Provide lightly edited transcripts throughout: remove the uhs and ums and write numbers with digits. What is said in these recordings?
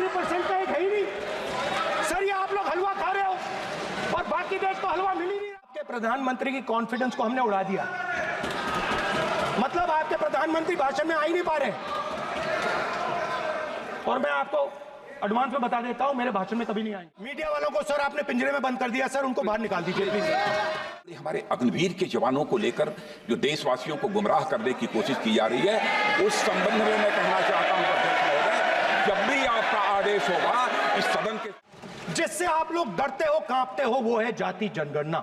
80% का एक है ही नहीं सर। ये आप लोग हलवा खा रहे हो और बाकी देश को हलवा मिल ही नहीं। आपके प्रधानमंत्री की कॉन्फिडेंस को हमने उड़ा दिया। मतलब आपके प्रधानमंत्री भाषण में आ ही नहीं पा रहे। और मैं आपको एडवांस में बता देता हूं, मेरे भाषण में कभी नहीं आएंगे। मीडिया वालों को सर आपने पिंजरे में बंद कर दिया सर, उनको बाहर निकाल दीजिए प्लीज। हमारे अग्निवीर के जवानों को लेकर जो देशवासियों को गुमराह करने की कोशिश की जा रही है, उस संबंध में मैं कहना चाहता हूं जब भी आपका आदेश होगा इस सदन के, जिससे आप लोग डरते हो कांपते हो, वो है जाति जनगणना।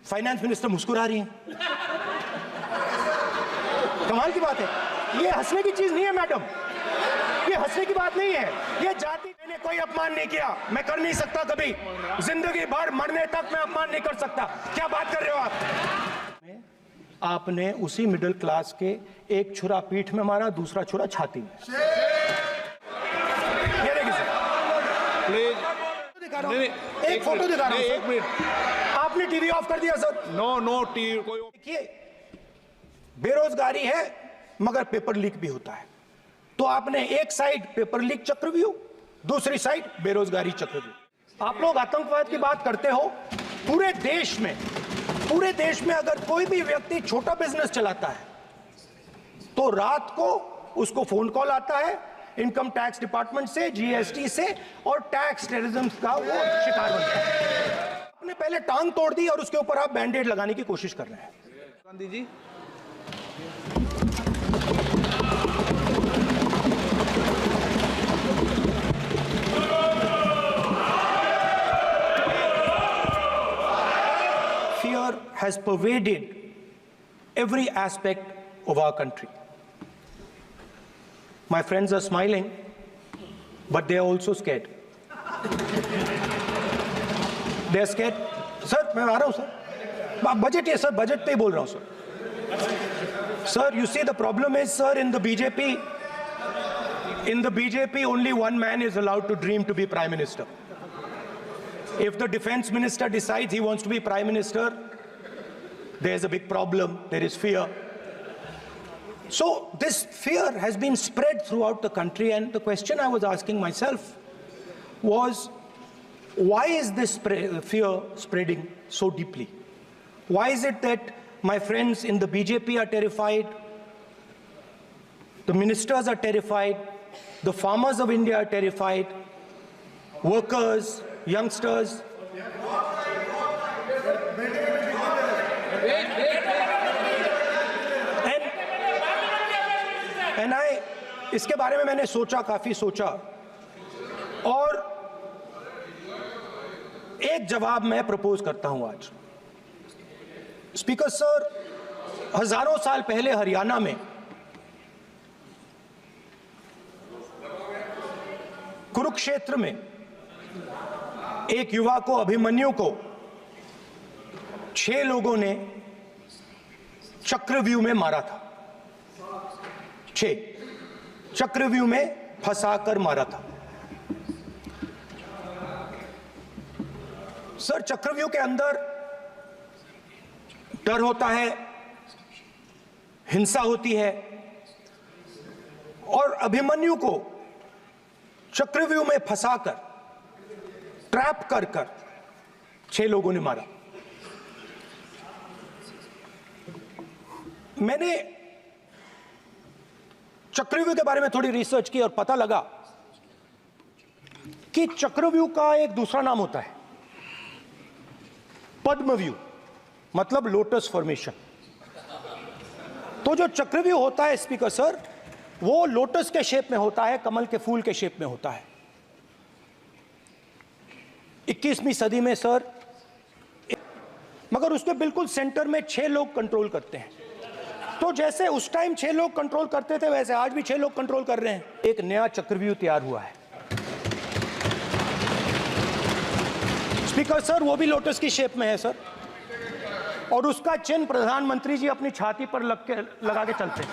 फाइनेंस मिनिस्टर मुस्कुरा रही हैं। कमाल की बात है, ये हंसने की चीज नहीं है मैडम, ये हंसने की बात नहीं है। ये जाति, मैंने कोई अपमान नहीं किया, मैं कर नहीं सकता कभी, जिंदगी भर मरने तक मैं अपमान नहीं कर सकता। क्या बात कर रहे हो आप? आपने उसी मिडिल क्लास के एक छुरा पीठ में मारा, दूसरा छुरा छाती में। ये देखिए प्लीज, एक फोटो दिखा रहा हूं। एक मिनट, आपने टीवी ऑफ कर दिया सर। नो टीवी कोई। देखिए, बेरोजगारी है मगर पेपर लीक भी होता है। तो आपने एक साइड पेपर लीक चक्रव्यूह, दूसरी साइड बेरोजगारी चक्रव्यूह। आप लोग आतंकवाद की बात करते हो। पूरे देश में अगर कोई भी व्यक्ति छोटा बिजनेस चलाता है तो रात को उसको फोन कॉल आता है इनकम टैक्स डिपार्टमेंट से, जीएसटी से, और टैक्स टेररिज्म का वो शिकार बनता है। आपने पहले टांग तोड़ दी और उसके ऊपर आप बैंडेड लगाने की कोशिश कर रहे हैं। Gandhi ji, Fear has pervaded every aspect of our country. My friends are smiling, but they are also scared. They are scared. Sir मैं आ रहा हूं सर, बजट है सर, बजट पे ही बोल रहा हूं sir. Sir, you see the problem is, sir, in the BJP only one man is allowed to dream to be prime minister. If the defense minister decides he wants to be prime minister, there's a big problem. There is fear. So this fear has been spread throughout the country, and the question I was asking myself was, why is this fear spreading so deeply? Why is it that my friends in the BJP are terrified, the ministers are terrified, the farmers of India are terrified, workers, youngsters? And इसके बारे में मैंने सोचा, काफी सोचा, और एक जवाब मैं प्रपोज करता हूं आज। स्पीकर सर, हजारों साल पहले हरियाणा में कुरुक्षेत्र में एक युवा को, अभिमन्यु को, 6 लोगों ने चक्रव्यूह में मारा था। 6 चक्रव्यूह में फंसाकर मारा था। सर, चक्रव्यूह के अंदर डर होता है, हिंसा होती है, और अभिमन्यु को चक्रव्यूह में फंसाकर, ट्रैप कर 6 लोगों ने मारा। मैंने चक्रव्यूह के बारे में थोड़ी रिसर्च की और पता लगा कि चक्रव्यूह का एक दूसरा नाम होता है पद्मव्यूह, मतलब लोटस फॉर्मेशन। तो जो चक्रव्यूह होता है स्पीकर सर, वो लोटस के शेप में होता है, कमल के फूल के शेप में होता है। 21वीं सदी में सर, मगर उसके बिल्कुल सेंटर में 6 लोग कंट्रोल करते हैं। तो जैसे उस टाइम 6 लोग कंट्रोल करते थे, वैसे आज भी 6 लोग कंट्रोल कर रहे हैं। एक नया चक्रव्यूह तैयार हुआ है स्पीकर सर, वो भी लोटस की शेप में है सर, और उसका चिन्ह प्रधानमंत्री जी अपनी छाती पर लगा के चलते हैं।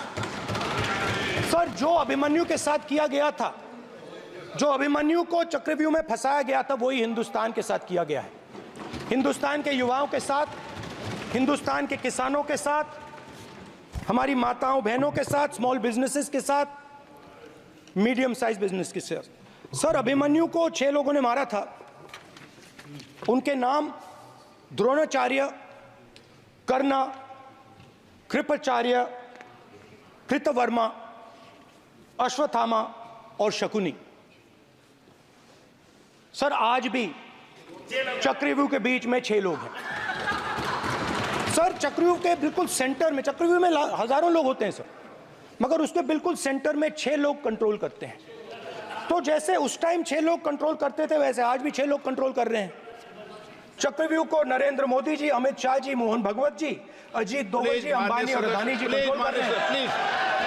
सर, जो अभिमन्यु के साथ किया गया था, जो अभिमन्यु को चक्रव्यूह में फंसाया गया था, वही हिंदुस्तान के साथ किया गया है। हिंदुस्तान के युवाओं के साथ, हिंदुस्तान के किसानों के साथ, हमारी माताओं बहनों के साथ, स्मॉल बिजनेसेस के साथ, मीडियम साइज बिजनेस के साथ। सर, अभिमन्यु को 6 लोगों ने मारा था। उनके नाम द्रोणाचार्य, कर्ण, कृपाचार्य, कृतवर्मा, अश्वत्थामा और शकुनी। सर, आज भी चक्रव्यूह के बीच में 6 लोग हैं। सर, चक्रव्यूह के बिल्कुल सेंटर में, चक्रव्यूह में हजारों लोग होते हैं सर, मगर उसके बिल्कुल सेंटर में 6 लोग कंट्रोल करते हैं। तो जैसे उस टाइम 6 लोग कंट्रोल करते थे, वैसे आज भी 6 लोग कंट्रोल कर रहे हैं। चक्रव्यूह को नरेंद्र मोदी जी, अमित शाह जी, मोहन भगवत जी, अजीत दोवल जी, अंबानी और अदानी जी कंट्रोल कर रहे हैं। प्लीज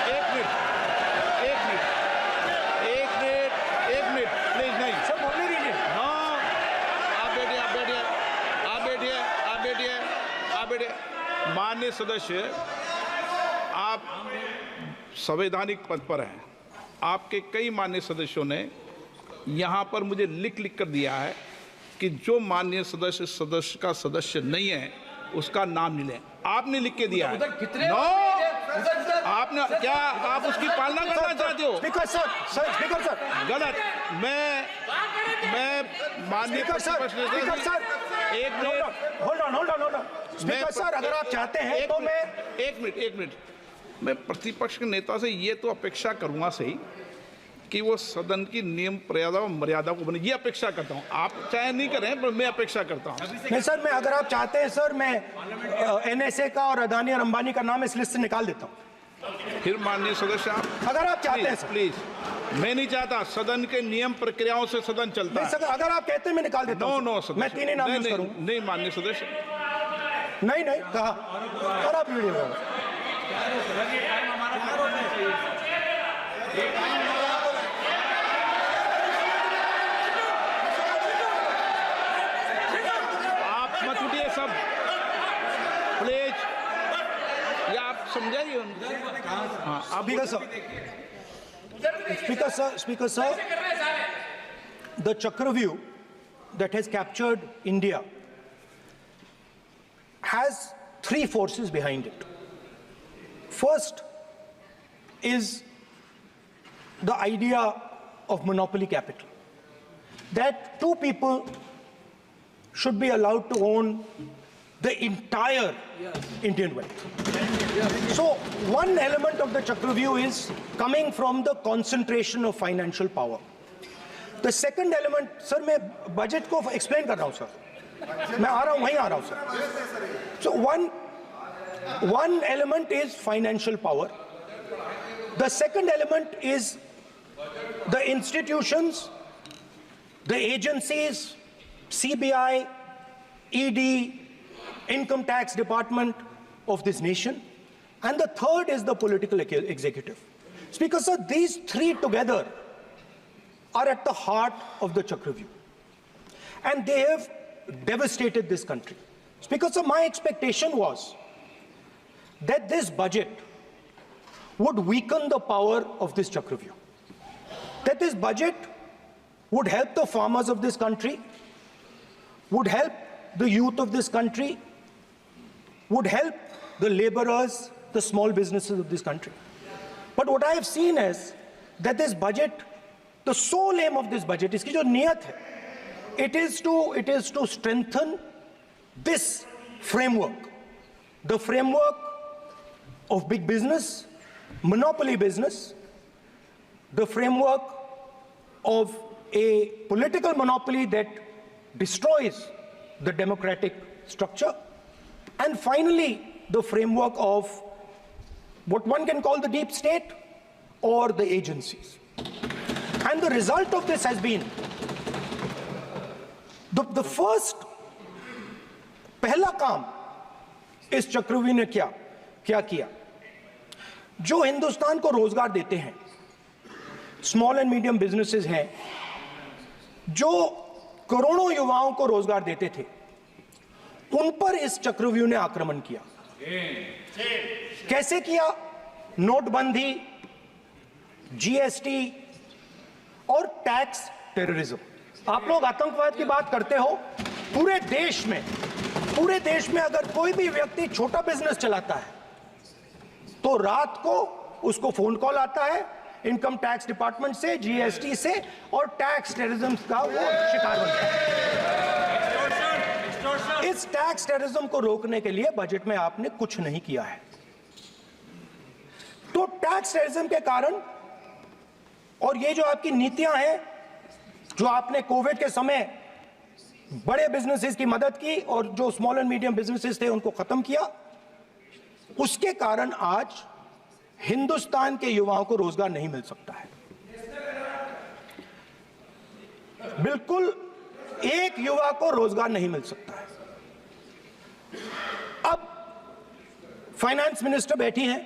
एक मिनट प्लीज। नहीं सर, बोलने दीजिए। हाँ, आप बैठिए। माननीय सदस्य, आप संवैधानिक पद पर हैं। आपके कई माननीय सदस्यों ने यहाँ पर मुझे लिख कर दिया है कि जो माननीय सदस्य का सदस्य नहीं है उसका नाम नहीं लें। आपने लिख के दिया है। नो, आपने क्या आप उसकी पालना करना चाहते हो? स्पीकर सर, गलत। मैं माननीय स्पीकर सर, एक minute, hold on. Speaker sir, अगर आप चाहते हैं तो मैं एक मिनट मैं प्रतिपक्ष के नेता से ये तो अपेक्षा करूंगा सही कि वो सदन की नियम मर्यादा को बने, ये अपेक्षा करता हूं। आप चाहे नहीं करें, पर मैं अपेक्षा करता हूं। नहीं सर, मैं अगर आप चाहते हैं सर, मैं एनएसए का और अदानी और अंबानी का नाम इस लिस्ट से निकाल देता हूं। फिर माननीय सदस्य, आप अगर आप चाहते हैं सर। प्लीज, मैं नहीं चाहता। सदन के नियम प्रक्रियाओं से सदन चलता है। सर, अगर आप कहते हैं मैं निकाल देता हूं। नो सदस्य, मैं 3 ही नाम यूज करूंगा। नहीं माननीय सदस्य, नहीं कहा। और आप वीडियो आप मत उठिए सब, प्लीज। या आप समझाइए उनको। हाँ, आप Speaker sir, the Chakravyuh that has captured India has 3 forces behind it. First is the idea of monopoly capital, that 2 people should be allowed to own the entire Indian wealth. So one element of the Chakravyuh is coming from the concentration of financial power. The second element, sir, मैं budget को explain कर रहा हूं sir, मैं आ रहा हूं, वहीं आ रहा हूं sir. So one element is financial power. The second element is the institutions, the agencies, CBI, ED, Income Tax Department of this nation. And the third is the political executive. Speaker sir, these 3 together are at the heart of the Chakravyuh. And they have devastated this country. Speaker sir, my expectation was that this budget would weaken the power of this Chakravyuh. That this budget would help the farmers of this country, would help the youth of this country, would help the laborers, the small businesses of this country. But what I have seen is that this budget, the sole aim of this budget, iski jo niyat hai, it is to strengthen this framework, the framework of big business, monopoly business, the framework of a political monopoly that destroys the democratic structure, and finally the framework of what one can call the deep state or the agencies. And the result of this has been the first पहला काम इस चक्रव्यूह ने क्या किया, जो हिंदुस्तान को रोजगार देते हैं, स्मॉल एंड मीडियम बिजनेसेस हैं, जो करोड़ों युवाओं को रोजगार देते थे, उन पर इस चक्रव्यूह ने आक्रमण किया। कैसे किया? नोटबंदी, जीएसटी और टैक्स टेररिज्म। आप लोग आतंकवाद की बात करते हो, पूरे देश में अगर कोई भी व्यक्ति छोटा बिजनेस चलाता है तो रात को उसको फोन कॉल आता है इनकम टैक्स डिपार्टमेंट से, जीएसटी से और टैक्स टेररिज्म का वो शिकार बन गया। इस टैक्स टेररिज्म को रोकने के लिए बजट में आपने कुछ नहीं किया है। तो टैक्स टेररिज्म के कारण और ये जो आपकी नीतियां हैं, जो आपने कोविड के समय बड़े बिजनेसेस की मदद की और जो स्मॉल एंड मीडियम बिजनेसेस थे उनको खत्म किया, उसके कारण आज हिंदुस्तान के युवाओं को रोजगार नहीं मिल सकता है। बिल्कुल एक युवा को रोजगार नहीं मिल सकता है। अब फाइनेंस मिनिस्टर बैठी हैं,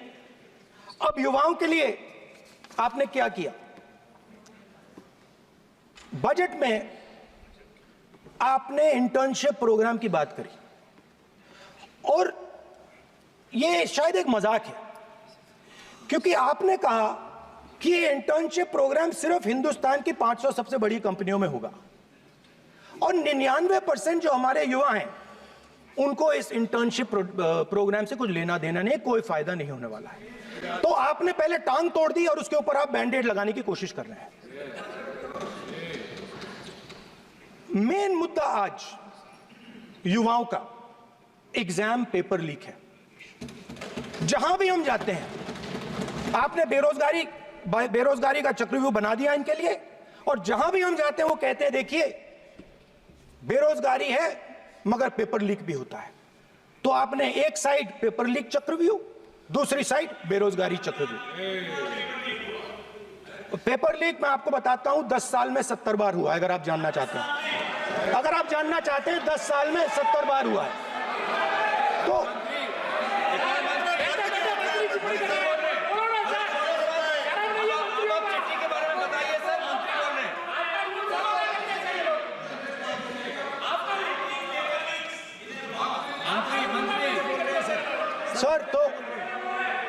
अब युवाओं के लिए आपने क्या किया? बजट में आपने इंटर्नशिप प्रोग्राम की बात करी और यह शायद एक मजाक है, क्योंकि आपने कहा कि ये इंटर्नशिप प्रोग्राम सिर्फ हिंदुस्तान की 500 सबसे बड़ी कंपनियों में होगा और 99% जो हमारे युवा हैं उनको इस इंटर्नशिप प्रोग्राम से कुछ लेना देना नहीं, कोई फायदा नहीं होने वाला है। तो आपने पहले टांग तोड़ दी और उसके ऊपर आप बैंडेड लगाने की कोशिश कर रहे हैं। मेन मुद्दा आज युवाओं का एग्जाम पेपर लीक है। जहां भी हम जाते हैं आपने बेरोजगारी का चक्रव्यूह बना दिया इनके लिए, और जहां भी हम जाते हैं वो कहते हैं देखिए बेरोजगारी है मगर पेपर लीक भी होता है। तो आपने एक साइड पेपर लीक चक्रव्यूह, दूसरी साइड बेरोजगारी चक्रव्यूह। पेपर लीक मैं आपको बताता हूं 10 साल में 70 बार हुआ है। अगर आप जानना चाहते हैं, 10 साल में 70 बार हुआ है। तो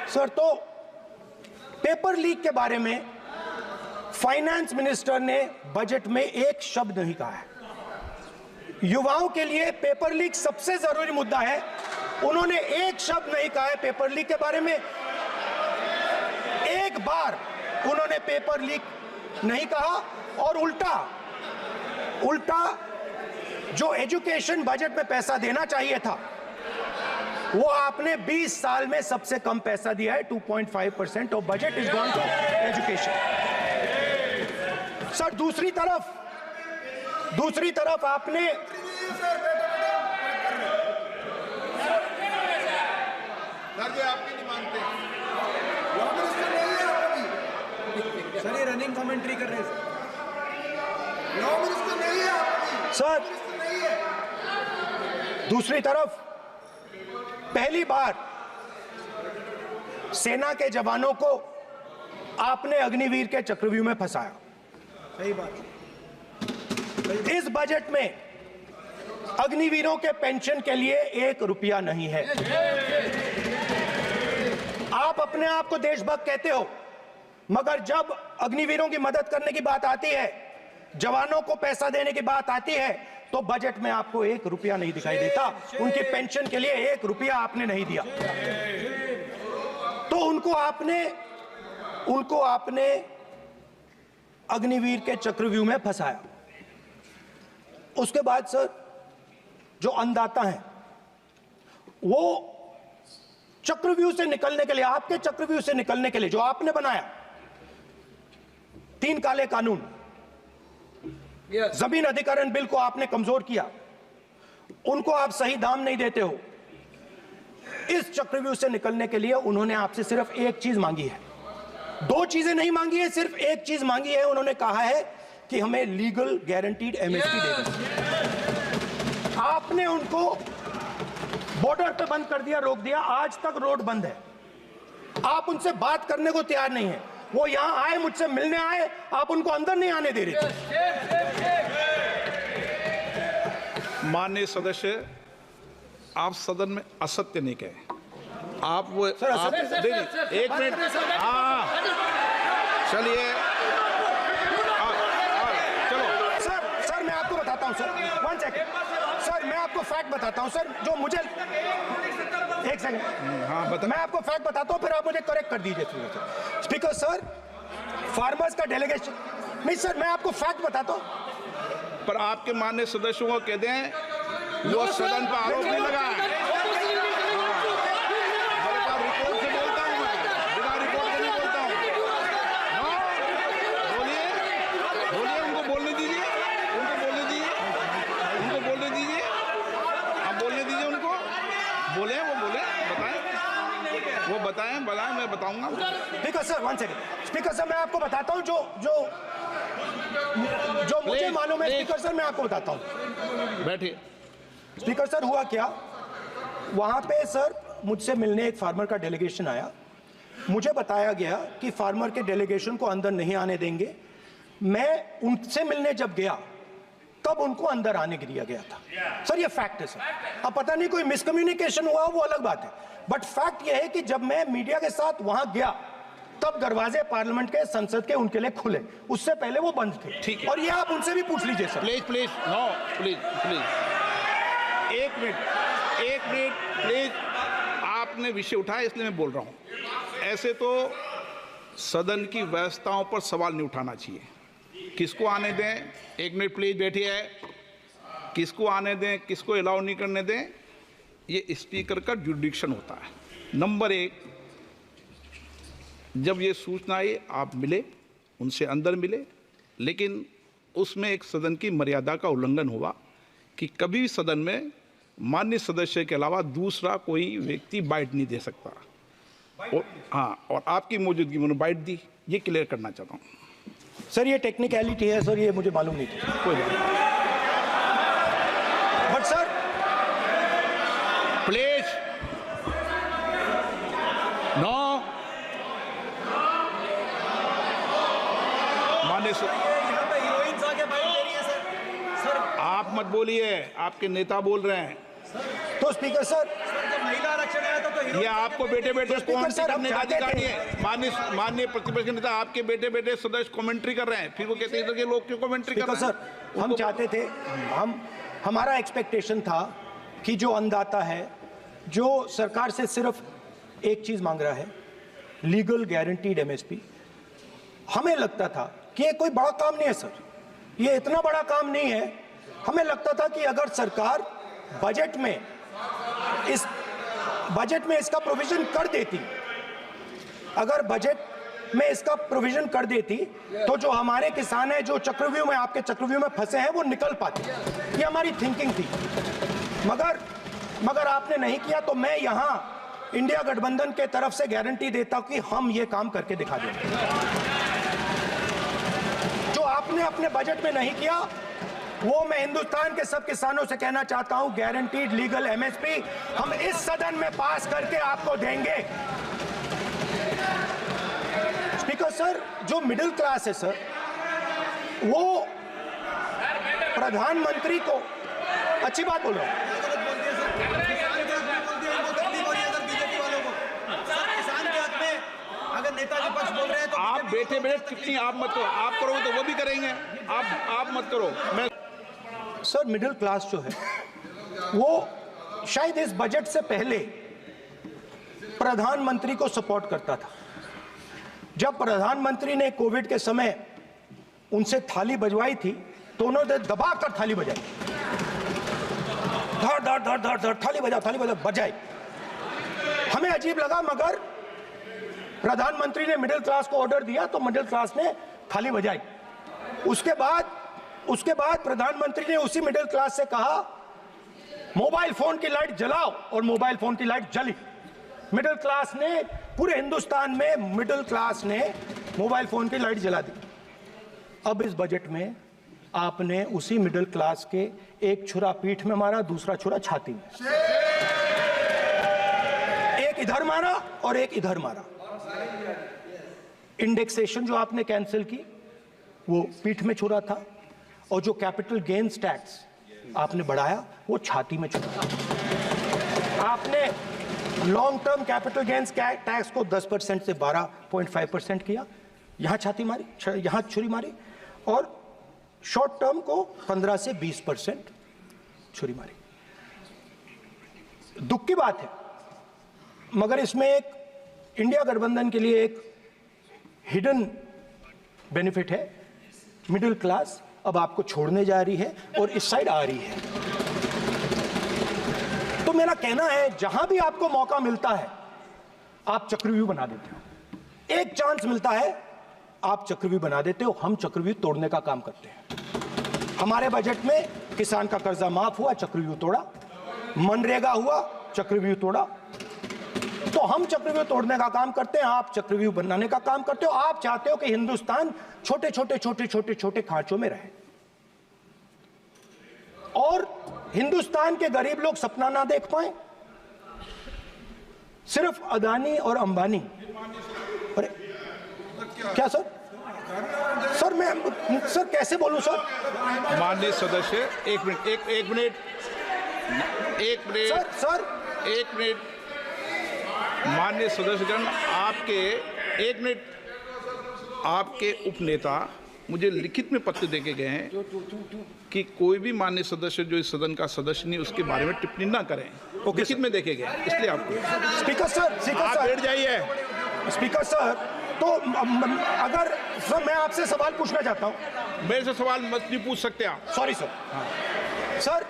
सर तो पेपर लीक के बारे में फाइनेंस मिनिस्टर ने बजट में एक शब्द नहीं कहा है। युवाओं के लिए पेपर लीक सबसे जरूरी मुद्दा है, उन्होंने एक शब्द नहीं कहा है पेपर लीक के बारे में। एक बार उन्होंने पेपर लीक नहीं कहा और उल्टा जो एजुकेशन बजट में पैसा देना चाहिए था वो आपने 20 साल में सबसे कम पैसा दिया है। 2.5% of budget is gone to education. Sir दूसरी तरफ आपने आपकी नहीं मानते सर, ये रनिंग कमेंट्री कर रहे हैं सर। दूसरी तरफ पहली बार सेना के जवानों को आपने अग्निवीर के चक्रव्यूह में फंसाया। सही बात। इस बजट में अग्निवीरों के पेंशन के लिए 1 रुपया नहीं है। आप अपने आप को देशभक्त कहते हो, मगर जब अग्निवीरों की मदद करने की बात आती है, जवानों को पैसा देने की बात आती है, तो बजट में आपको 1 रुपया नहीं दिखाई देता। उनकी पेंशन के लिए 1 रुपया आपने नहीं दिया। तो उनको आपने अग्निवीर के चक्रव्यूह में फंसाया। उसके बाद सर जो अन्नदाता हैं वो चक्रव्यूह से निकलने के लिए, आपके चक्रव्यूह से निकलने के लिए जो आपने बनाया 3 काले कानून, जमीन अधिग्रहण बिल को आपने कमजोर किया, उनको आप सही दाम नहीं देते हो। इस चक्रव्यूह से निकलने के लिए उन्होंने आपसे सिर्फ एक चीज मांगी है, 2 चीजें नहीं मांगी है, सिर्फ एक चीज मांगी है। उन्होंने कहा है कि हमें लीगल गारंटीड एमएसपी दे दो। आपने उनको बॉर्डर पे बंद कर दिया, रोक दिया, आज तक रोड बंद है। आप उनसे बात करने को तैयार नहीं है। वो यहां आए, मुझसे मिलने आए, आप उनको अंदर नहीं आने दे रहे। माननीय सदस्य, आप सदन में असत्य नहीं कहे। आप वो सर, आप देखिए, 1 मिनट। हाँ चलिए, चलो सर मैं आपको बताता हूं सर, 1 सेकंड सर, मैं आपको फैक्ट बताता हूं सर, जो मुझे 1 सेकंड। हाँ बता। मैं आपको फैक्ट बताता हूं, फिर आप मुझे करेक्ट कर दीजिए। स्पीकर सर, फार्मर्स का डेलीगेशन, नहीं सर मैं आपको फैक्ट बताता हूँ। पर आपके माननीय सदस्यों को कह दें वो सदन पर आरोप नहीं लगाए। रिपोर्ट से बोलता हूँ मैं, बिना रिपोर्ट के नहीं बोलता हूँ। हाँ, बोलिए बोलिए, उनको बोलने दीजिए, उनको बोलने दीजिए, उनको बोलने दीजिए, आप बोलने दीजिए उनको, बोले वो बोले, बताएं, वो बताएं, मैं बताऊंगा। Speaker sir 1 second, speaker sir मैं आपको बताता हूँ जो मुझे मालूम है। स्पीकर सर मैं आपको बताता हूँ। बैठिए। स्पीकर सर हुआ क्या, वहां पे सर मुझसे मिलने एक फार्मर का डेलीगेशन आया। मुझे बताया गया कि फार्मर के डेलीगेशन को अंदर नहीं आने देंगे। मैं उनसे मिलने जब गया तब उनको अंदर आने के दिया गया था। सर ये फैक्ट है सर। अब पता नहीं कोई मिसकम्युनिकेशन हुआ वो अलग बात है, बट फैक्ट ये है कि जब मैं मीडिया के साथ वहां गया तब दरवाजे पार्लियामेंट के, संसद के उनके लिए खुले, उससे पहले वो बंद थे। ठीक है। और ये आप उनसे भी पूछ लीजिए sir. Please please no, please please एक मिनट प्लीज। आपने विषय उठाया इसलिए मैं बोल रहा हूं। ऐसे तो सदन की व्यवस्थाओं पर सवाल नहीं उठाना चाहिए। किसको आने दें, 1 मिनट प्लीज बैठिए। किसको आने दें, किसको अलाउ नहीं करने दें, ये स्पीकर का जुडिक्शन होता है। नंबर 1, जब ये सूचना आई आप मिले, उनसे अंदर मिले, लेकिन उसमें एक सदन की मर्यादा का उल्लंघन हुआ कि कभी भी सदन में माननीय सदस्य के अलावा दूसरा कोई व्यक्ति बाइट नहीं दे सकता। और हाँ, और आपकी मौजूदगी में बाइट दी, ये क्लियर करना चाहता हूँ। सर ये टेक्निकलिटी है सर, ये मुझे मालूम नहीं था। कोई बात नहीं। But sir please no. माननीय यहाँ पे हीरोइंस आके बाइट दे रही है सर। सर आप मत बोलिए, आपके नेता बोल रहे हैं। तो स्पीकर सर जब महिला आरक्षण आया था तो ये आपको बेटे बेटे कमेंट्री सर, हम करने का चाहते अधिकार थे। नहीं है। माननीय प्रतिपक्ष नेता आपके बेटे बेटे सदस्य कमेंट्री कर रहे हैं, फिर वो कहते हैं कि लोग क्यों कमेंट्री कर स्पीकर रहे हैं। सर हम चाहते थे, हमारा एक्सपेक्टेशन था कि जो अन्नदाता है जो सरकार से सिर्फ एक चीज मांग रहा है, लीगल गारंटीड एमएसपी। हमें लगता था कि ये कोई बड़ा काम नहीं है सर, ये इतना बड़ा काम नहीं है। हमें लगता था कि अगर सरकार बजट में इसका प्रोविजन कर देती, अगर बजट में इसका प्रोविजन कर देती तो जो हमारे किसान हैं जो चक्रव्यूह में, आपके चक्रव्यूह में फंसे हैं, वो निकल पाते। ये हमारी थिंकिंग थी, मगर आपने नहीं किया। तो मैं यहां इंडिया गठबंधन के तरफ से गारंटी देता हूं कि हम ये काम करके दिखा देंगे। जो आपने अपने बजट में नहीं किया वो मैं हिंदुस्तान के सब किसानों से कहना चाहता हूं, गारंटीड लीगल एमएसपी हम इस सदन में पास करके आपको देंगे। स्पीकर सर जो मिडिल क्लास है सर, वो प्रधानमंत्री को, अच्छी बात बोल रहा हूं, अगर नेताजी पक्ष बोल रहे हैं तो आप बेटे बेटे कितनी आप मत करो, आप करोगे तो वो भी करेंगे। आप मत करो। मैं सर मिडिल क्लास जो है वो शायद इस बजट से पहले प्रधानमंत्री को सपोर्ट करता था। जब प्रधानमंत्री ने कोविड के समय उनसे थाली बजवाई थी तो उन्होंने दबाकर थाली बजाई, धड़ धड़ धड़ धड़ धड़ थाली बजा बजाई। हमें अजीब लगा, मगर प्रधानमंत्री ने मिडिल क्लास को ऑर्डर दिया तो मिडिल क्लास ने थाली बजाई। उसके बाद प्रधानमंत्री ने उसी मिडिल क्लास से कहा मोबाइल फोन की लाइट जलाओ, और मोबाइल फोन की लाइट जली। मिडिल क्लास ने, पूरे हिंदुस्तान में मिडिल क्लास ने मोबाइल फोन की लाइट जला दी। अब इस बजट में आपने उसी मिडिल क्लास के एक छुरा पीठ में मारा, दूसरा छुरा छाती में, एक इधर मारा और एक इधर मारा। इंडेक्सेशन जो आपने कैंसिल की वो पीठ में छुरा था, और जो कैपिटल गेन्स टैक्स आपने बढ़ाया वो छाती में छुरा। आपने long term capital gains tax को 10% से 12.5% किया, यहां छाती मारी, यहां छुरी मारी, और शॉर्ट टर्म को 15 से 20% छुरी मारी। दुख की बात है, मगर इसमें एक इंडिया गठबंधन के लिए एक हिडन बेनिफिट है, मिडिल क्लास अब आपको छोड़ने जा रही है और इस साइड आ रही है। तो मेरा कहना है जहां भी आपको मौका मिलता है आप चक्रव्यूह बना देते हो। एक चांस मिलता है आप चक्रव्यूह बना देते हो। हम चक्रव्यूह तोड़ने का काम करते हैं। हमारे बजट में किसान का कर्जा माफ हुआ, चक्रव्यूह तोड़ा। मनरेगा हुआ, चक्रव्यूह तोड़ा। तो हम चक्रव्यूह तोड़ने का काम करते हैं, आप चक्रव्यूह बनाने का काम करते हो। आप चाहते हो कि हिंदुस्तान छोटे छोटे छोटे छोटे छोटे खांचों में रहे और हिंदुस्तान के गरीब लोग सपना ना देख पाए। सिर्फ अदानी और अंबानी। अरे क्या सर? सर मैं सर कैसे बोलूं सर? माननीय सदस्य एक मिनट सर माननीय सदस्यगण, आपके उपनेता मुझे लिखित में पत्र देके गए हैं कि कोई भी माननीय सदस्य जो इस सदन का सदस्य नहीं उसके बारे में टिप्पणी ना करें। लिखित में देखे गए, इसलिए आपको स्पीकर सर आप बैठ जाइए। स्पीकर सर, तो अगर सर मैं आपसे सवाल पूछना चाहता हूं। मेरे से सवाल मत नहीं पूछ सकते आप। Sorry sir. सर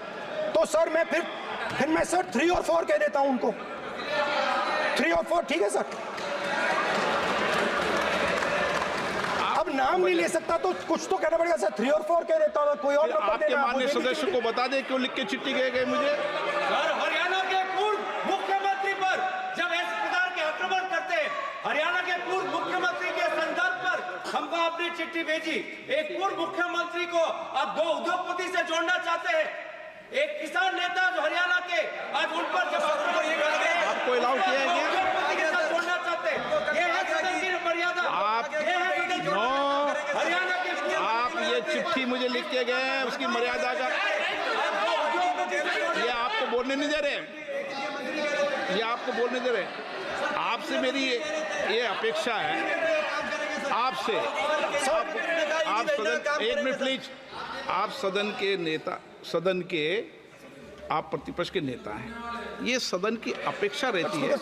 तो सर मैं फिर मैं सर 3 और 4 कह देता हूं उनको। 3 और 4 ठीक है सर? अब नाम नहीं ले सकता तो कुछ तो कहना पड़ेगा सर। 3 और 4 कह देता हूं, कोई और नंबर आपके देना। माननीय सदस्य को बता दें क्यों लिख के चिट्ठी गए मुझे। सर, हरियाणा के पूर्व मुख्यमंत्री पर जब इस प्रकार के आक्रमण करते हैं, हरियाणा के पूर्व मुख्यमंत्री के संदर्भ पर हमको आपने चिट्ठी भेजी। एक पूर्व मुख्यमंत्री को आप 2 उद्योगपति से जोड़ना चाहते हैं, एक किसान नेता जो हरियाणा के, आज उन पर जब आपको अलाउ किया है क्या? उद्योगपति के साथ जोड़ना चाहते हैं। ये है सदन की मर्यादा। हरियाणा के आप ये चिट्ठी मुझे लिख के गए हैं, उसकी मर्यादा का ये आपको बोलने नहीं दे रहे, ये आपको बोलने दे रहे। आपसे मेरी ये अपेक्षा है आपसे। आप सदन, एक मिनट प्लीज। आप सदन के नेता, सदन के आप प्रतिपक्ष के नेता हैं। ये सदन की अपेक्षा रहती है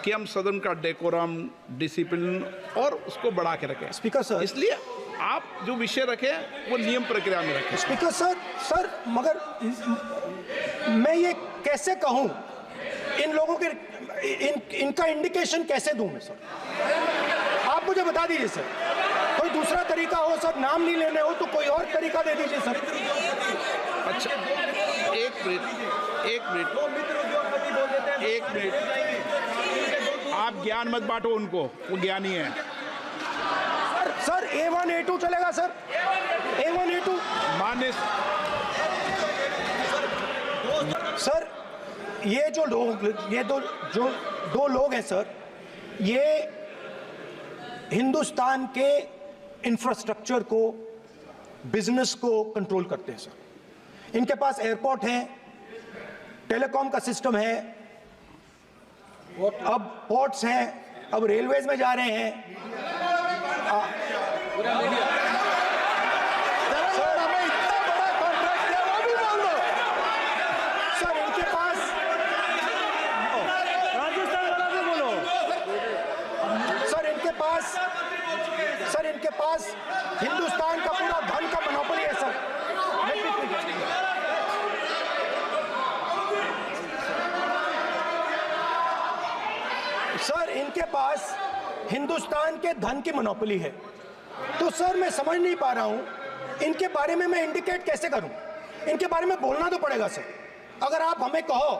कि हम सदन का डेकोरम, डिसिप्लिन और उसको बढ़ा के रखें। स्पीकर सर, इसलिए आप जो विषय रखें वो नियम प्रक्रिया में रखें। स्पीकर सर मगर मैं ये कैसे कहूं, इन लोगों के इनका इंडिकेशन कैसे दूं मैं सर? आप मुझे बता दीजिए सर, कोई दूसरा तरीका हो सर, नाम नहीं लेने हो तो कोई और तरीका दे दीजिए सर। अच्छा एक मिनट आप ज्ञान मत बांटो उनको, वो ज्ञानी है। सर A1 A2 चलेगा सर? A1 A2 मान्य सर, ये जो लोग, ये दो लोग हैं सर, ये हिंदुस्तान के इंफ्रास्ट्रक्चर को, बिजनेस को कंट्रोल करते हैं सर। इनके पास एयरपोर्ट है, टेलीकॉम का सिस्टम है, अब पोर्ट्स हैं, अब रेलवेज में जा रहे हैं। सर इनके पास सर इनके पास हिंदुस्तान का पूरा धन का मोनोपोली है सर। सर इनके पास हिंदुस्तान के धन की मोनोपोली है। तो सर मैं समझ नहीं पा रहा हूं इनके बारे में मैं इंडिकेट कैसे करूं? इनके बारे में बोलना तो पड़ेगा सर। अगर आप हमें कहो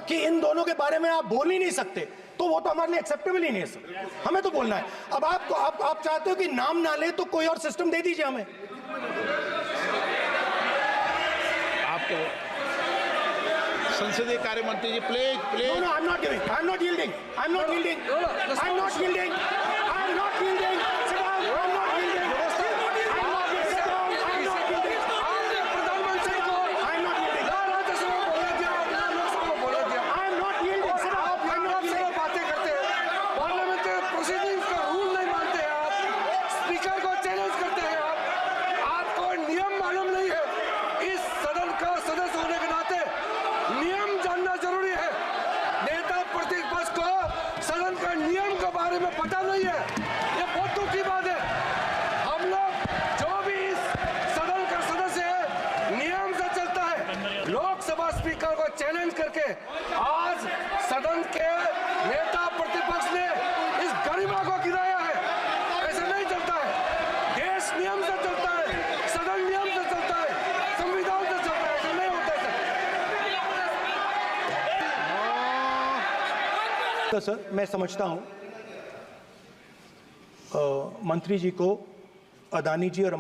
कि इन दोनों के बारे में आप बोल ही नहीं सकते तो वो तो हमारे लिए एक्सेप्टेबल ही नहीं है सर। हमें तो बोलना है। अब आप चाहते हो कि नाम ना ले तो कोई और सिस्टम दे दीजिए हमें। आपको संसदीय कार्य मंत्री जी please No, I'm not giving. I'm not yielding. I'm not yielding. I'm not yielding. I'm not yielding. Sit down. I'm not yielding. I'm not yielding. Sit down. I'm not yielding. प्रधानमंत्री को I'm not yielding. Rajya Sabha में बोला दिया, लोकसभा में बोला दिया। I'm not yielding. Sit down. आप I'm not आपसे yielding. बातें करते हैं, पार्लियामेंट्री प्रोसीडिंग्स का रूल नहीं मानते हैं आप, स्पीकर को चैलेंज करते हैं आपको नियम मालूम नहीं है। इस सदन का सदस्य होने के नाते नियम जानना जरूरी है। नेता प्रतिपक्ष को सदन का नियम के बारे में पता नहीं है। तो सर मैं समझता हूं मंत्री जी को अदानी जी और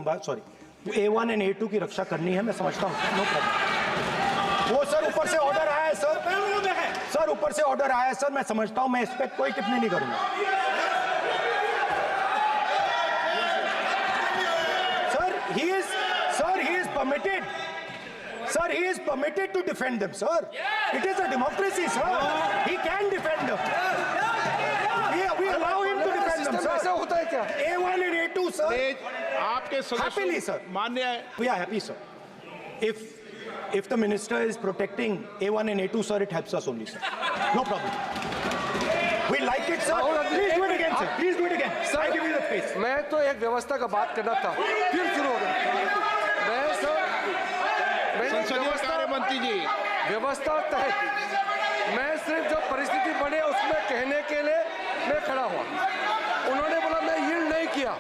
A1 एंड A2 की रक्षा करनी है, मैं समझता हूं, नो प्रॉब्लम। वो सर ऊपर से ऑर्डर आया है सर ऊपर से ऑर्डर आया है सर, मैं समझता हूं, मैं इस पर कोई टिप्पणी नहीं करूंगा। Sir, he is permitted to defend them, sir. It is a democracy, sir. He can defend them. We allow him to defend them, ऐसा sir. होता है क्या? A1 and A2, sir. आपके Happily, sir. मान्य We are happy, sir. If the minister is protecting A1 and A2, sir, it helps us only, sir. No problem. We like it, sir. Please do it again, sir. Please do it again. Sir, I give you the space. मैं तो एक व्यवस्था का बात करना था, फिर शुरू हो गया। संसदीय कार्य मंत्री जी, व्यवस्था तहत मैं सिर्फ जो परिस्थिति बने उसमें कहने के लिए मैं खड़ा हुआ। उन्होंने बोला मैं यील्ड नहीं किया,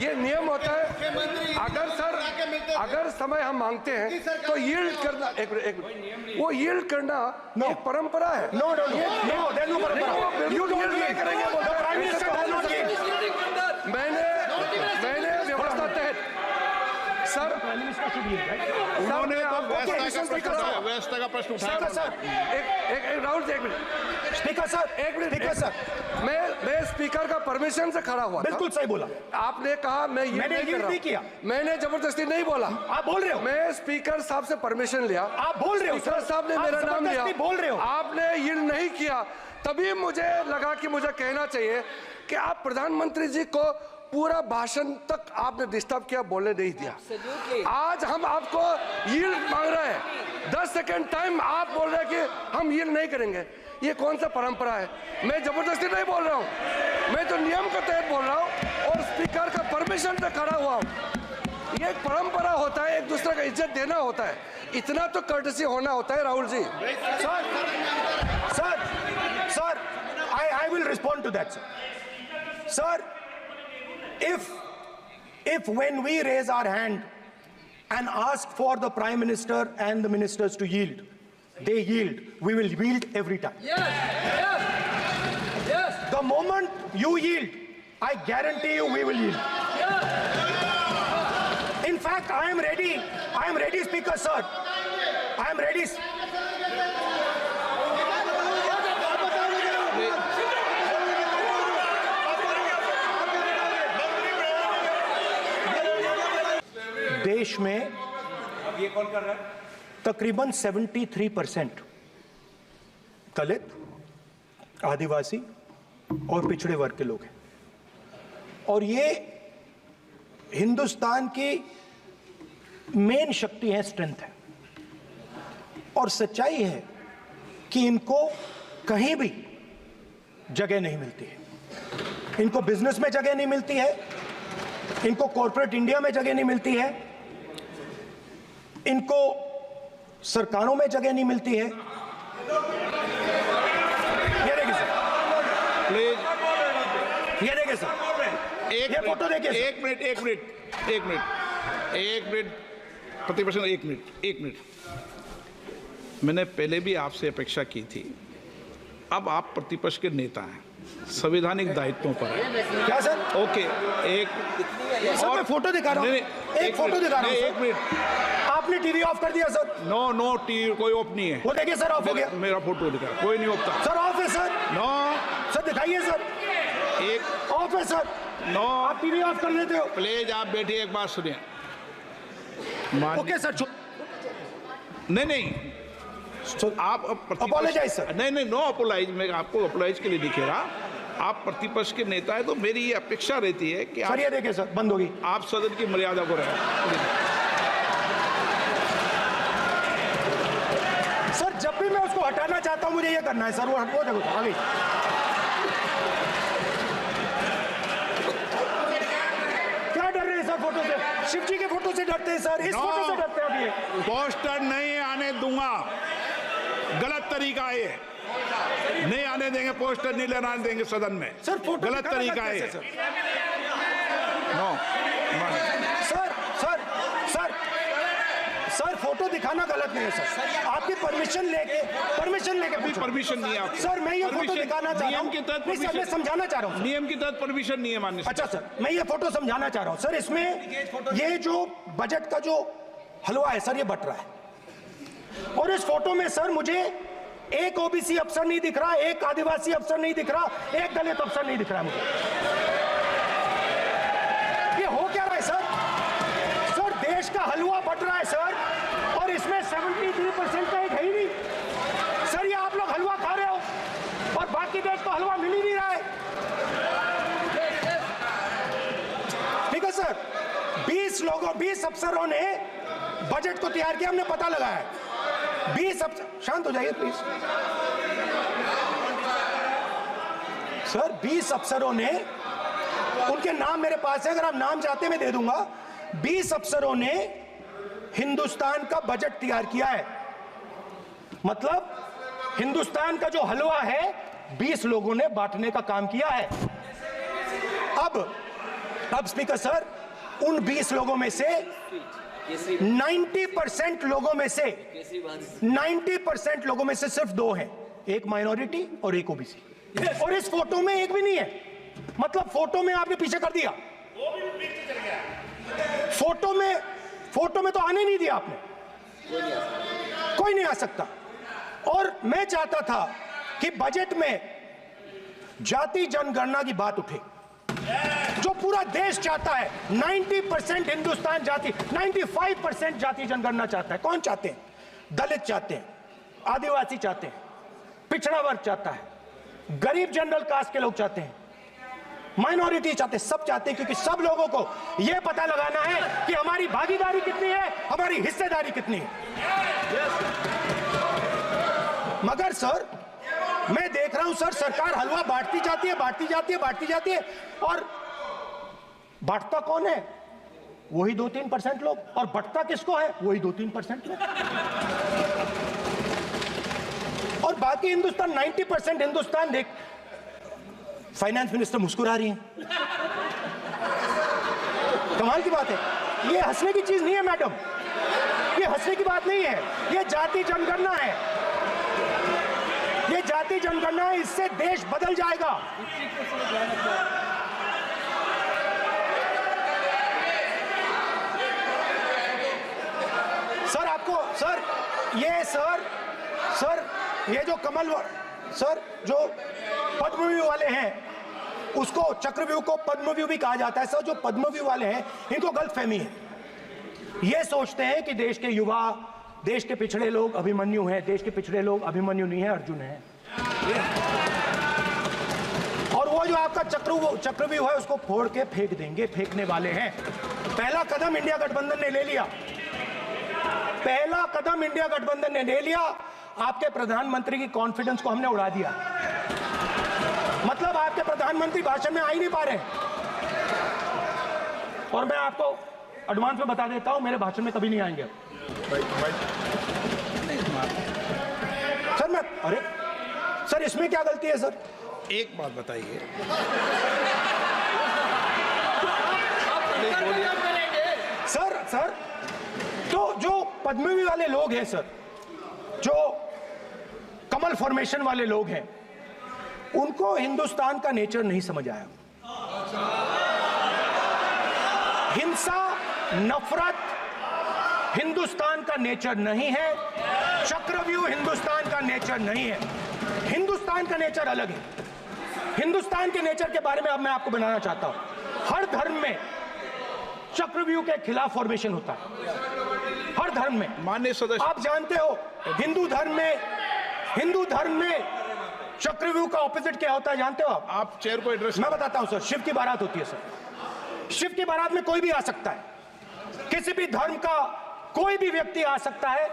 ये नियम होता है। अगर समय हम मांगते हैं तो यील्ड करना, एक मिनट, वो यील्ड करना एक परंपरा है। No, there's no परंपरा. You don't नहीं करेंगे बोलते हैं। Prime Minister does not yield. मैंने व्यवस्था तहत सर उन्होंने तो व्यवस्था का प्रश्न उठाया। सर एक राहुल जी, एक मिनट स्पीकर सर मैं स्पीकर का परमिशन से खड़ा हुआ था। बिल्कुल सही बोला आपने कहा मैं मैंने नहीं कर yield रहा नहीं किया। मैंने जबरदस्ती नहीं बोला। आप बोल रहे हो, मैं स्पीकर साहब से परमिशन लिया। आप बोल रहे हो, स्पीकर सर। साहब ने आप मेरा नाम लिया, जबरदस्ती बोल रहे हो। आपने यील्ड नहीं किया, तभी मुझे लगा कि मुझे कहना चाहिए कि आप प्रधानमंत्री जी को पूरा भाषण तक आपने डिस्टर्ब किया, बोलने नहीं दिया। आज हम आपको यील्ड मांग रहे हैं, 10 सेकंड टाइम आप बोल रहे हैं कि हम यील्ड नहीं करेंगे। ये कौन सा परंपरा है? मैं जबरदस्ती नहीं बोल रहा हूँ, मैं तो नियम के तहत बोल रहा हूँ और स्पीकर का परमिशन से खड़ा हुआ हूँ। ये एक परंपरा होता है, एक दूसरे का इज्जत देना होता है, इतना तो कर्टसी होना होता है। Rahul ji, Sir, I will respond to that, sir. Sir, if when we raise our hand and ask for the Prime Minister and the ministers to yield, they yield, we will yield every time. Yes. The moment you yield, I guarantee you we will yield. In fact, I am ready, Speaker, sir. I am ready. देश में ये कौन कर रहा है? तकरीबन 73% दलित, आदिवासी और पिछड़े वर्ग के लोग हैं, और ये हिंदुस्तान की मेन शक्ति है, स्ट्रेंथ है। और सच्चाई है कि इनको कहीं भी जगह नहीं मिलती है। इनको बिजनेस में जगह नहीं मिलती है, इनको कॉर्पोरेट इंडिया में जगह नहीं मिलती है, इनको सरकारों में जगह नहीं मिलती है। ये देखिए सर, प्लीज ये देखिए सर, ये फोटो देखिए सर। एक मिनट प्रतिपक्ष, एक मिनट। मैंने पहले भी आपसे अपेक्षा की थी, अब आप प्रतिपक्ष के नेता हैं, संवैधानिक दायित्वों पर है। क्या सर? ओके, सर मैं फोटो दिखा रहा हूँ, एक फोटो दिखा रहा हूँ। एक मिनट, आपने टीवी ऑफ कर दिया सर। नो टीवी कोई ऑफ नहीं है। वो देखिए सर, ऑफ हो गया। मेरा फोटो दिखा, कोई नहीं ऑफ था सर, ऑफ है सर। नो सर दिखाइए सर, एक ऑफ है सर। नो, आप टीवी ऑफ कर लेते हो। प्लीज आप बैठिए, एक बात सुनिए। ओके सर, नहीं आप अपोलोजाइज सर। नहीं, नो अपोलाइज। मैं आपको अपोलाइज के लिए नहीं कह रहा। आप प्रतिपक्ष के नेता है तो मेरी ये अपेक्षा रहती है कि सर, ये देखिए सर, बंद होगी। आप सदन की मर्यादा को रखें। सर, जब भी मैं उसको हटाना चाहता हूं मुझे ये करना है सर। वो देखो आ गई। क्या डर रहे हैं सर फोटो से? शिव जी के फोटो से डरते हैं सर, इस फोटो से डरते हैं। अभी पोस्टर नहीं आने दूंगा, गलत तरीका है ये। नहीं आने देंगे, पोस्टर नहीं लगाने देंगे सदन में। सर, फोटो गलत तरीका है। नो सर फोटो दिखाना गलत नहीं है सर, आपकी परमिशन लेके पूछो। परमिशन नहीं है आपको। सर मैं ये फोटो Permission- दिखाना चाह रहा नियम हूं। के तहत नहीं सर, मैं समझाना चाह रहा हूं। नियम के तहत परमिशन नहीं है माननीय सदस्य। अच्छा सर, मैं ये फोटो समझाना चाह रहा हूं सर। इसमें ये जो बजट का जो हलवा है सर, ये बट रहा है, और इस फोटो में सर मुझे एक ओबीसी अफसर नहीं दिख रहा, एक आदिवासी अफसर नहीं दिख रहा, एक दलित अफसर नहीं दिख रहा है मुझे। ये हो क्या रहा है सर? सर देश का हलवा बट रहा है सर, और इसमें 73% का एक है ही नहीं सर। ये आप लोग हलवा खा रहे हो और बाकी देश को हलवा मिल ही नहीं रहा है। ठीक है सर, 20 अफसरों ने बजट को तैयार किया, हमने पता लगाया है। 20 अफसर, शांत हो जाइए प्लीज सर। 20 अफसरों ने, उनके नाम मेरे पास है, अगर आप नाम चाहते मैं दे दूंगा। 20 अफसरों ने हिंदुस्तान का बजट तैयार किया है। मतलब हिंदुस्तान का जो हलवा है 20 लोगों ने बांटने का काम किया है। अब स्पीकर सर, उन 20 लोगों में से 90% लोगों में से 90% लोगों में से सिर्फ 2 हैं, एक माइनॉरिटी और एक ओबीसी। और इस फोटो में एक भी नहीं है। मतलब फोटो में आपने पीछे कर दिया, फोटो में तो आने नहीं दिया आपने, कोई नहीं आ सकता। और मैं चाहता था कि बजट में जाति जनगणना की बात उठे, जो पूरा देश चाहता है। 90% हिंदुस्तान जाति, 95% जाति जनगणना चाहता है। कौन चाहते हैं? दलित चाहते हैं, आदिवासी चाहते हैं, पिछड़ा वर्ग चाहता है, गरीब जनरल कास्ट के लोग चाहते हैं, माइनॉरिटी चाहते हैं, सब चाहते हैं, क्योंकि सब लोगों को यह पता लगाना है कि हमारी भागीदारी कितनी है, हमारी हिस्सेदारी कितनी है। मगर सर मैं देख रहा हूं सर, सरकार हलवा बांटती जाती है, और बांटता कौन है? वही 2-3% लोग, और बंटता किसको है? वही 2-3% लोग। और बाकी हिंदुस्तान, 90% हिंदुस्तान देख। फाइनेंस मिनिस्टर मुस्कुरा रही हैं, कमाल की बात है। ये हंसने की चीज नहीं है मैडम, ये हंसने की बात नहीं है, ये जाति जनगणना है, ये जाति जनगणना है। इससे देश बदल जाएगा। सर आपको सर ये जो सर जो पद्मव्यूह वाले हैं, उसको चक्रव्यूह को पद्मव्यूह भी कहा जाता है। सर जो पद्मव्यूह वाले हैं, इनको गलतफहमी है। ये सोचते हैं कि देश के युवा, देश के पिछड़े लोग अभिमन्यु हैं। देश के पिछड़े लोग अभिमन्यु नहीं है, अर्जुन है। और वो जो आपका चक्रव्यूह है, उसको फोड़ के फेंक देंगे, फेंकने वाले हैं। पहला कदम इंडिया गठबंधन ने ले लिया, आपके प्रधानमंत्री की कॉन्फिडेंस को हमने उड़ा दिया। मतलब आपके प्रधानमंत्री भाषण में आ ही नहीं पा रहे। और मैं आपको एडवांस में बता देता हूं, मेरे भाषण में कभी नहीं आएंगे सर। अरे सर इसमें क्या गलती है सर? एक बात बताइए, सर तो जो पद्मव्यूह वाले लोग हैं सर, जो कमल फॉर्मेशन वाले लोग हैं, उनको हिंदुस्तान का नेचर नहीं समझ आया। हिंसा, नफरत हिंदुस्तान का नेचर नहीं है। चक्रव्यूह हिंदुस्तान का नेचर नहीं है। हिंदुस्तान का नेचर अलग है। हिंदुस्तान के नेचर के बारे में अब मैं आपको बनाना चाहता हूं। हर धर्म में चक्रव्यूह के खिलाफ फॉर्मेशन होता है, हर धर्म में। माननीय सदस्य, आप जानते हो हिंदू धर्म में चक्रव्यूह का ऑपोजिट क्या होता है, जानते हो आप चेयर को एड्रेस। मैं बताता हूं सर। शिव की बारात होती है सर। शिव की बारात में कोई भी आ सकता है, किसी भी धर्म का कोई भी व्यक्ति आ सकता है,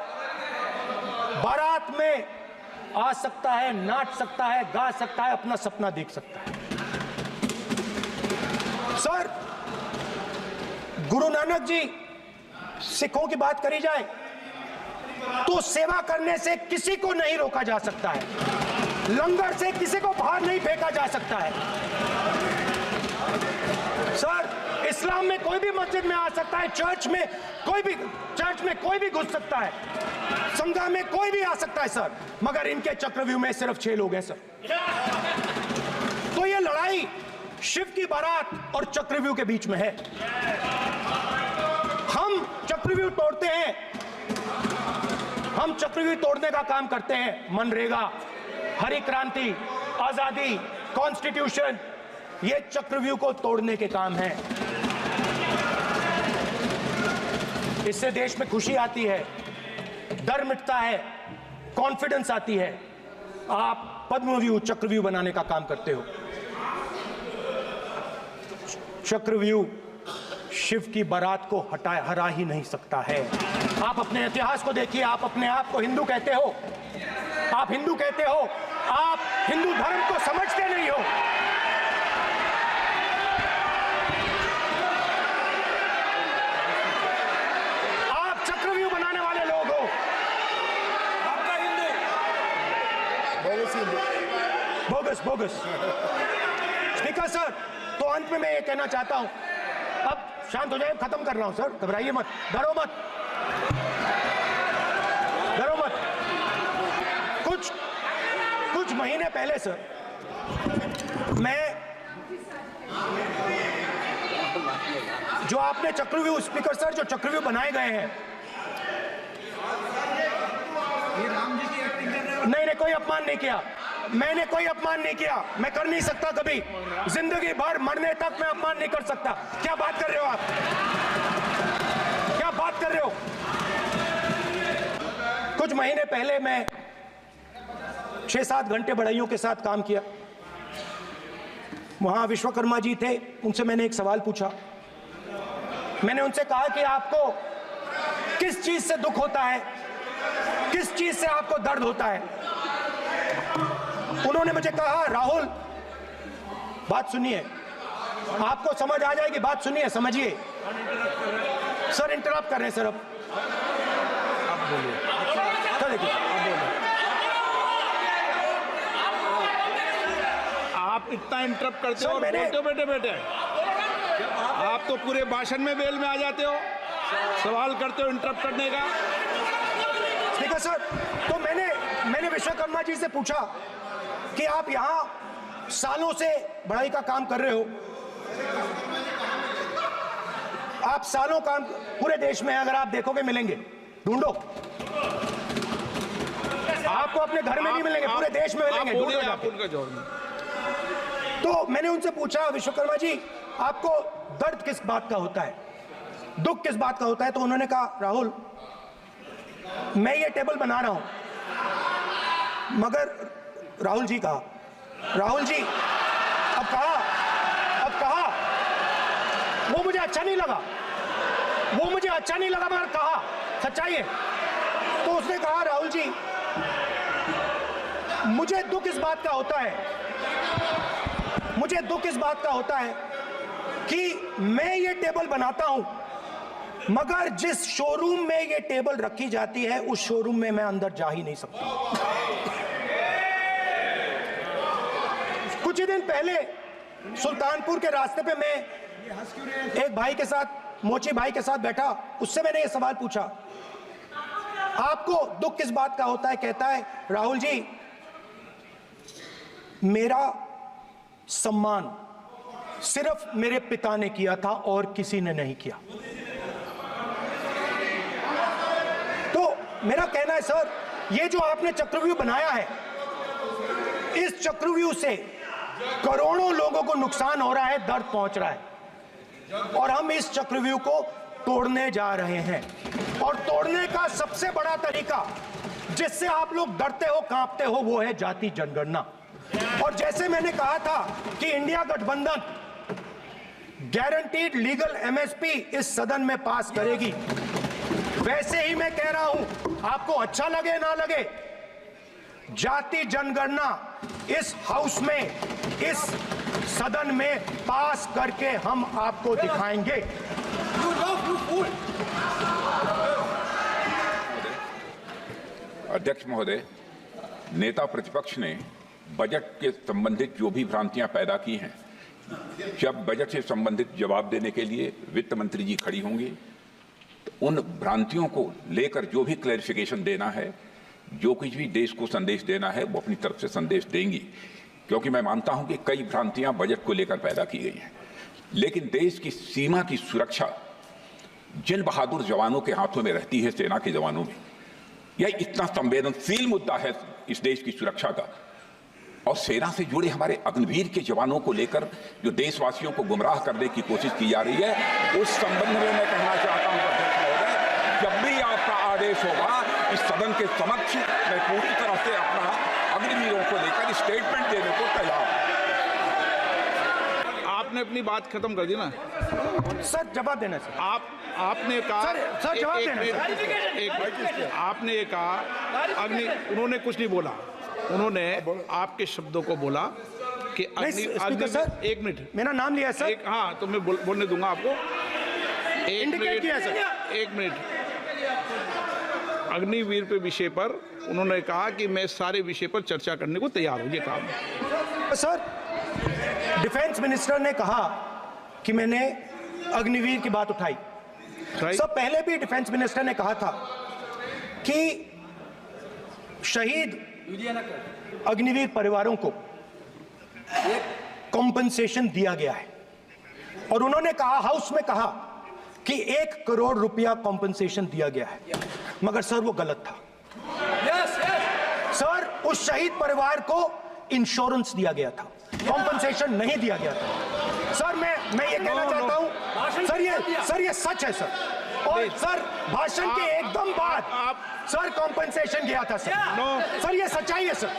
बारात में आ सकता है, नाच सकता है, गा सकता है, अपना सपना देख सकता है। सर गुरु नानक जी, सिखों की बात करी जाए तो सेवा करने से किसी को नहीं रोका जा सकता है, लंगर से किसी को बाहर नहीं फेंका जा सकता है। सर इस्लाम में कोई भी मस्जिद में आ सकता है, चर्च में कोई भी घुस सकता है, संघा में कोई भी आ सकता है सर, मगर इनके चक्रव्यूह में सिर्फ 6 लोग हैं सर। तो ये लड़ाई शिव की बारात और चक्रव्यूह के बीच में है। हम चक्रव्यूह तोड़ते हैं, हम चक्रव्यूह तोड़ने का काम करते हैं। मनरेगा, हरी क्रांति, आजादी, कॉन्स्टिट्यूशन, ये चक्रव्यूह को तोड़ने के काम हैं। इससे देश में खुशी आती है, डर मिटता है, कॉन्फिडेंस आती है। आप पद्मव्यूह चक्रव्यूह बनाने का काम करते हो। चक्रव्यूह शिव की बारात को हरा ही नहीं सकता है। आप अपने इतिहास को देखिए, आप अपने आप को हिंदू कहते हो, आप हिंदू कहते हो, आप हिंदू धर्म को समझते नहीं हो। आप चक्रव्यूह बनाने वाले लोग हो। आपका Hindu bogus bogus. Speaker sir, तो अंत में मैं ये कहना चाहता हूं, अब शांत हो जाए, खत्म कर रहा हूं सर, घबराइए मत, डरो मत, डरो मत। कुछ महीने पहले सर, मैं जो आपने चक्रव्यूह, स्पीकर सर, जो चक्रव्यूह बनाए गए हैं, ये राम जी की एक्टिंग कर रहे हो। नहीं, कोई अपमान नहीं किया, मैंने कोई अपमान नहीं किया, मैं कर नहीं सकता कभी, जिंदगी भर मरने तक मैं अपमान नहीं कर सकता। क्या बात कर रहे हो आप, क्या बात कर रहे हो? कुछ महीने पहले मैं 6-7 घंटे बढ़इयों के साथ काम किया। वहां विश्वकर्मा जी थे, उनसे मैंने एक सवाल पूछा। मैंने उनसे कहा कि आपको किस चीज से दुख होता है, किस चीज से आपको दर्द होता है? उन्होंने मुझे कहा, राहुल बात सुनिए, आपको समझ आ जाएगी, बात सुनिए, समझिए। सर इंटरप्ट कर रहे हैं सर, अब बोलिए, देखिए आप इतना इंटरप्ट करते हो और मैंने- बोलते हो बेटे बेटे, आप तो पूरे भाषण में बेल में आ जाते हो, सवाल करते हो इंटरप्ट करने का। स्पीकर सर, तो मैंने विश्वकर्मा जी से पूछा कि आप यहां सालों से बढ़ाई का काम कर रहे हो, आप सालों काम पूरे देश में, अगर आप देखोगे मिलेंगे, ढूंढो, आपको अपने घर में नहीं मिलेंगे, पूरे देश में मिलेंगे, ढूंढो आप जाके। उनका जवाब। तो मैंने उनसे पूछा, विश्वकर्मा जी आपको दर्द किस बात का होता है, दुख किस बात का होता है? तो उन्होंने कहा, राहुल मैं ये टेबल बना रहा हूं, मगर राहुल जी कहा, राहुल जी अब कहा, वो मुझे अच्छा नहीं लगा, मगर कहा, सच्चाई है। तो उसने कहा, राहुल जी मुझे दुख इस बात का होता है, कि मैं ये टेबल बनाता हूं, मगर जिस शोरूम में ये टेबल रखी जाती है, उस शोरूम में मैं अंदर जा ही नहीं सकता। कुछ ही दिन पहले सुल्तानपुर के रास्ते पे मैं एक भाई के साथ, मोची भाई के साथ बैठा, उससे मैंने ये सवाल पूछा, आपको दुख किस बात का होता है? कहता है, राहुल जी मेरा सम्मान सिर्फ मेरे पिता ने किया था और किसी ने नहीं किया। तो मेरा कहना है सर, ये जो आपने चक्रव्यूह बनाया है, इस चक्रव्यूह से करोड़ों लोगों को नुकसान हो रहा है, दर्द पहुंच रहा है, और हम इस चक्रव्यूह को तोड़ने जा रहे हैं। और तोड़ने का सबसे बड़ा तरीका, जिससे आप लोग डरते हो, कांपते हो, वो है जाति जनगणना। और जैसे मैंने कहा था कि इंडिया गठबंधन गारंटीड लीगल एमएसपी इस सदन में पास करेगी, वैसे ही मैं कह रहा हूं, आपको अच्छा लगे ना लगे, जाति जनगणना इस हाउस में, इस सदन में पास करके हम आपको दिखाएंगे। अध्यक्ष महोदय, नेता प्रतिपक्ष ने बजट के संबंधित जो भी भ्रांतियां पैदा की हैं, जब बजट से संबंधित जवाब देने के लिए वित्त मंत्री जी खड़ी होंगी तो उन भ्रांतियों को लेकर जो भी क्लैरिफिकेशन देना है, जो कुछ भी देश को संदेश देना है, वो अपनी तरफ से संदेश देंगी। क्योंकि मैं मानता हूं कि कई भ्रांतियां बजट को लेकर पैदा की गई हैं, लेकिन देश की सीमा की सुरक्षा जिन बहादुर जवानों के हाथों में रहती है, सेना के जवानों में, यह इतना संवेदनशील मुद्दा है इस देश की सुरक्षा का। और सेना से जुड़े हमारे अग्निवीर के जवानों को लेकर जो देशवासियों को गुमराह करने की कोशिश की जा रही है, उस संबंध में मैं कहना चाहता हूं अध्यक्ष महोदय, जब भी आपका आदेश होगा इस सदन के समक्ष मैं पूरी तरह से अपना अग्निवीरों को लेकर स्टेटमेंट देने को तैयार हूं। आपने अपनी बात खत्म कर दी ना। सर जवाब देना सर। आपने कहा सर, जवाब देना आपने ये कहा उन्होंने कुछ नहीं बोला, उन्होंने आपके शब्दों को बोला कि स्पीकर सर, एक मिनट, मेरा नाम लिया है सर। हाँ तो मैं बोलने दूंगा आपको। इंडिकेट किया सर। एक मिनट। अग्निवीर पे विषय पर उन्होंने कहा कि मैं सारे विषय पर चर्चा करने को तैयार हूं, ये काम। सर डिफेंस मिनिस्टर ने कहा कि मैंने अग्निवीर की बात उठाई। सर पहले भी डिफेंस मिनिस्टर ने कहा था कि शहीद अग्निवीर परिवारों को कॉम्पनसेशन दिया गया है, और उन्होंने कहा, हाउस में कहा कि 1 करोड़ रुपया कॉम्पनसेशन दिया गया है, मगर सर वो गलत था। सर उस शहीद परिवार को इंश्योरेंस दिया गया था, कॉम्पनसेशन नहीं दिया गया था। सर मैं ये कहना चाहता हूं सर ये सच है सर। और सर भाषण के एकदम बाद सर कॉम्पनसेशन गया था सर। सर ये सच्चाई है सर,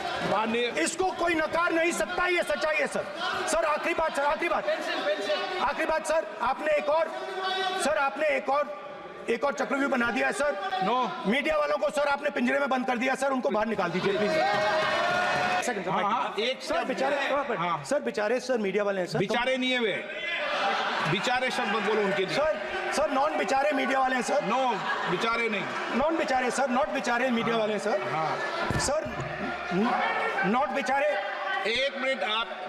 इसको कोई नकार नहीं सकता, ये सच्चाई है सर। सर आखिरी बात सर, आखिरी बात सर, आपने एक और चक्रव्यूह बना दिया है सर। मीडिया वालों को सर आपने पिंजरे में बंद कर दिया सर, उनको बाहर निकाल दीजिए प्लीज। सर बेचारे सर मीडिया वाले हैं सर। बेचारे नहीं है वे, बेचारे शब्द बोलो उनके लिए। सर नॉन बेचारे मीडिया वाले हैं सर। नो बेचारे नहीं, नॉन बेचारे सर, नॉट बेचारे मीडिया वाले हैं सर। सर नॉट बेचारे। एक मिनट,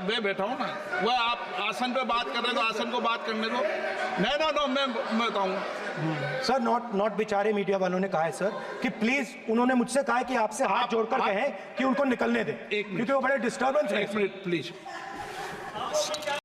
मैं बैठा हूँ ना, वह आप आसन पे बात कर रहे हैं तो आसन को बात करने दो। नो मैं बताऊँ सर, नॉट बेचारे मीडिया वालों ने कहा है सर कि प्लीज, उन्होंने मुझसे कहा है कि आपसे हाथ जोड़कर कहें कि उनको निकलने दें, क्योंकि वो बड़े डिस्टर्बेंस है। एक मिनट प्लीज।